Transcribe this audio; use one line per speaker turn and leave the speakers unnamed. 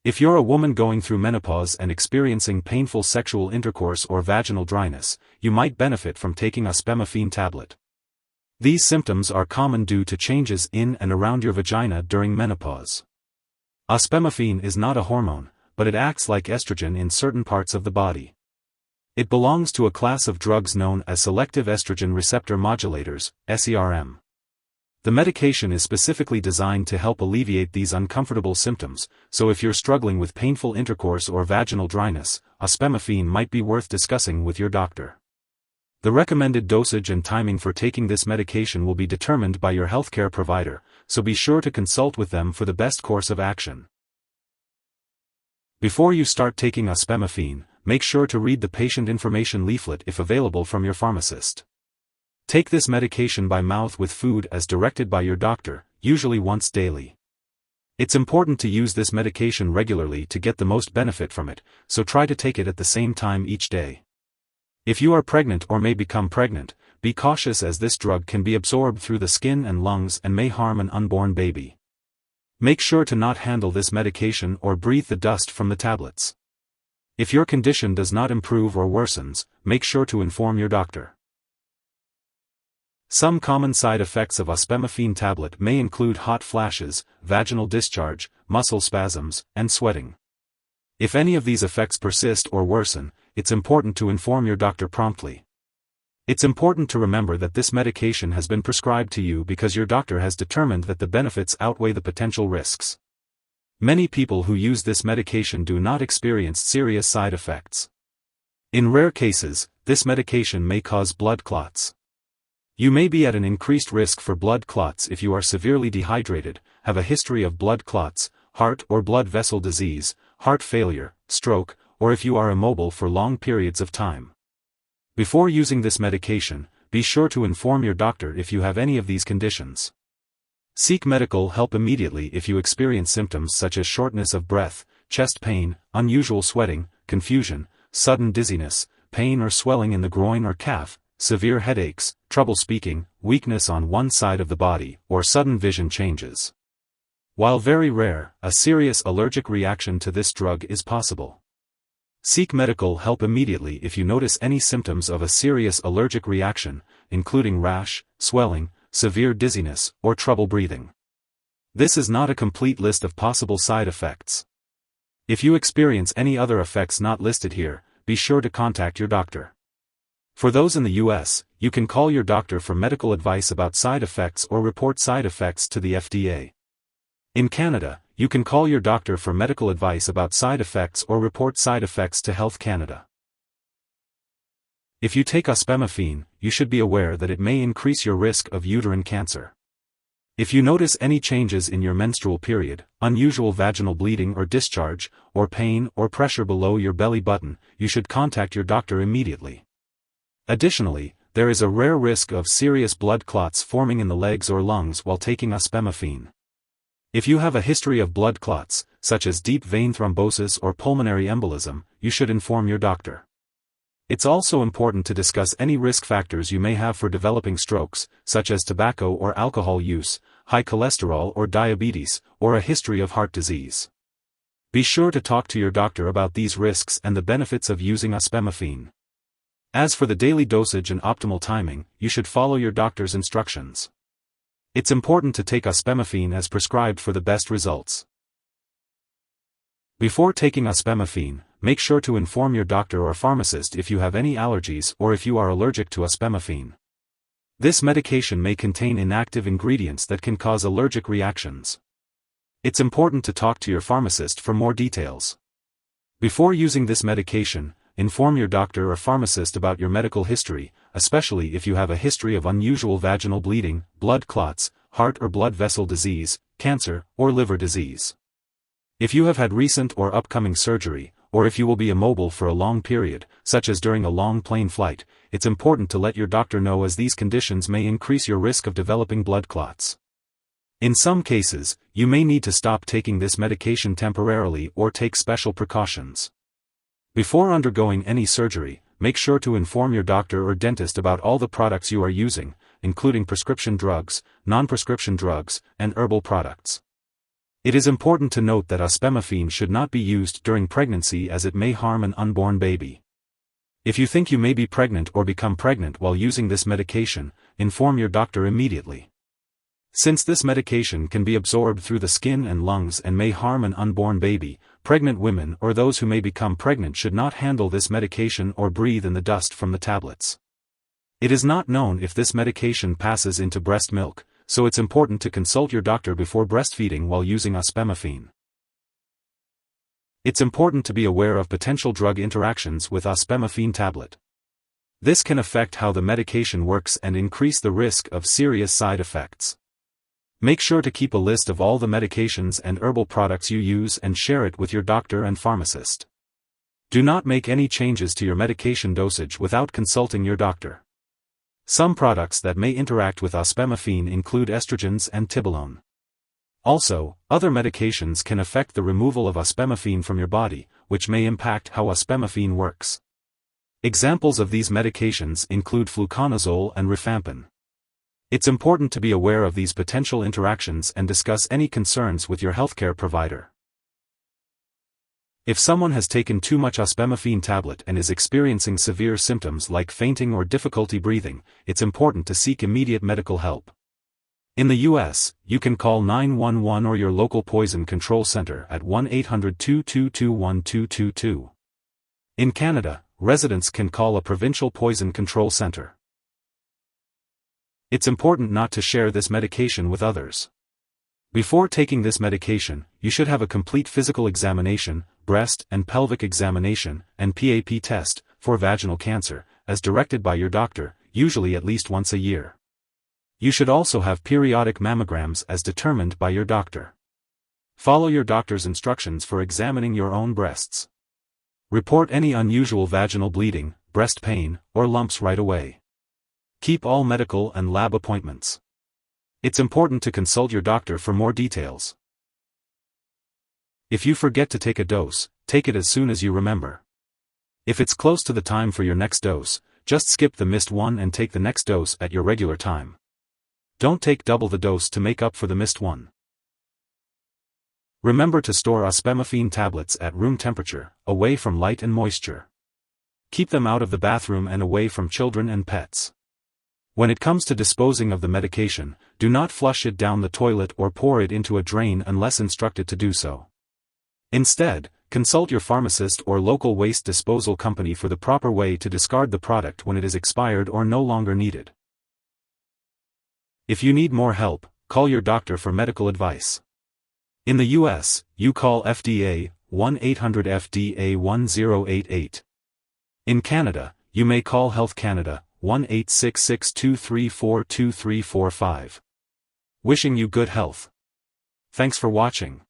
If you're a woman going through menopause and experiencing painful sexual intercourse or vaginal dryness, you might benefit from taking Ospemifene Tablet. These symptoms are common due to changes in and around your vagina during menopause. Ospemifene is not a hormone, but it acts like estrogen in certain parts of the body. It belongs to a class of drugs known as selective estrogen receptor modulators, SERM. The medication is specifically designed to help alleviate these uncomfortable symptoms, so if you're struggling with painful intercourse or vaginal dryness, Ospemifene might be worth discussing with your doctor. The recommended dosage and timing for taking this medication will be determined by your healthcare provider, so be sure to consult with them for the best course of action. Before you start taking Ospemifene, make sure to read the patient information leaflet if available from your pharmacist. Take this medication by mouth with food as directed by your doctor, usually once daily. It's important to use this medication regularly to get the most benefit from it, so try to take it at the same time each day. If you are pregnant or may become pregnant, be cautious as this drug can be absorbed through the skin and lungs and may harm an unborn baby. Make sure to not handle this medication or breathe the dust from the tablets. If your condition does not improve or worsens, make sure to inform your doctor. Some common side effects of Ospemifene tablet may include hot flashes, vaginal discharge, muscle spasms, and sweating. If any of these effects persist or worsen, it's important to inform your doctor promptly. It's important to remember that this medication has been prescribed to you because your doctor has determined that the benefits outweigh the potential risks. Many people who use this medication do not experience serious side effects. In rare cases, this medication may cause blood clots. You may be at an increased risk for blood clots if you are severely dehydrated, have a history of blood clots, heart or blood vessel disease, heart failure, stroke, or if you are immobile for long periods of time. Before using this medication, be sure to inform your doctor if you have any of these conditions. Seek medical help immediately if you experience symptoms such as shortness of breath, chest pain, unusual sweating, confusion, sudden dizziness, pain or swelling in the groin or calf, severe headaches, trouble speaking, weakness on one side of the body, or sudden vision changes. While very rare, a serious allergic reaction to this drug is possible. Seek medical help immediately if you notice any symptoms of a serious allergic reaction, including rash, swelling, severe dizziness, or trouble breathing. This is not a complete list of possible side effects. If you experience any other effects not listed here, be sure to contact your doctor. For those in the US, you can call your doctor for medical advice about side effects or report side effects to the FDA. In Canada, you can call your doctor for medical advice about side effects or report side effects to Health Canada. If you take Ospemifene, you should be aware that it may increase your risk of uterine cancer. If you notice any changes in your menstrual period, unusual vaginal bleeding or discharge, or pain or pressure below your belly button, you should contact your doctor immediately. Additionally, there is a rare risk of serious blood clots forming in the legs or lungs while taking Ospemifene. If you have a history of blood clots, such as deep vein thrombosis or pulmonary embolism, you should inform your doctor. It's also important to discuss any risk factors you may have for developing strokes, such as tobacco or alcohol use, high cholesterol or diabetes, or a history of heart disease. Be sure to talk to your doctor about these risks and the benefits of using Ospemifene. As for the daily dosage and optimal timing, you should follow your doctor's instructions. It's important to take Ospemifene as prescribed for the best results. Before taking Ospemifene, make sure to inform your doctor or pharmacist if you have any allergies or if you are allergic to Ospemifene. This medication may contain inactive ingredients that can cause allergic reactions. It's important to talk to your pharmacist for more details. Before using this medication, inform your doctor or pharmacist about your medical history, especially if you have a history of unusual vaginal bleeding, blood clots, heart or blood vessel disease, cancer, or liver disease. If you have had recent or upcoming surgery, or if you will be immobile for a long period, such as during a long plane flight, it's important to let your doctor know as these conditions may increase your risk of developing blood clots. In some cases, you may need to stop taking this medication temporarily or take special precautions. Before undergoing any surgery, make sure to inform your doctor or dentist about all the products you are using, including prescription drugs, non-prescription drugs, and herbal products. It is important to note that ospemifene should not be used during pregnancy as it may harm an unborn baby. If you think you may be pregnant or become pregnant while using this medication, inform your doctor immediately. Since this medication can be absorbed through the skin and lungs and may harm an unborn baby, pregnant women or those who may become pregnant should not handle this medication or breathe in the dust from the tablets. It is not known if this medication passes into breast milk, so it's important to consult your doctor before breastfeeding while using ospemifene. It's important to be aware of potential drug interactions with ospemifene tablet. This can affect how the medication works and increase the risk of serious side effects. Make sure to keep a list of all the medications and herbal products you use and share it with your doctor and pharmacist. Do not make any changes to your medication dosage without consulting your doctor. Some products that may interact with ospemifene include estrogens and tibolone. Also, other medications can affect the removal of ospemifene from your body, which may impact how ospemifene works. Examples of these medications include fluconazole and rifampin. It's important to be aware of these potential interactions and discuss any concerns with your healthcare provider. If someone has taken too much ospemifene tablet and is experiencing severe symptoms like fainting or difficulty breathing, it's important to seek immediate medical help. In the U.S., you can call 911 or your local poison control center at 1-800-222-1222. In Canada, residents can call a provincial poison control center. It's important not to share this medication with others. Before taking this medication, you should have a complete physical examination, breast and pelvic examination, and PAP test for vaginal cancer, as directed by your doctor, usually at least once a year. You should also have periodic mammograms as determined by your doctor. Follow your doctor's instructions for examining your own breasts. Report any unusual vaginal bleeding, breast pain, or lumps right away. Keep all medical and lab appointments. It's important to consult your doctor for more details. If you forget to take a dose, take it as soon as you remember. If it's close to the time for your next dose, just skip the missed one and take the next dose at your regular time. Don't take double the dose to make up for the missed one. Remember to store ospemifene tablets at room temperature, away from light and moisture. Keep them out of the bathroom and away from children and pets. When it comes to disposing of the medication, do not flush it down the toilet or pour it into a drain unless instructed to do so. Instead, consult your pharmacist or local waste disposal company for the proper way to discard the product when it is expired or no longer needed. If you need more help, call your doctor for medical advice. In the U.S., you call FDA, 1-800-FDA-1088. In Canada, you may call Health Canada, 1-866-234-2345. Wishing you good health. Thanks for watching.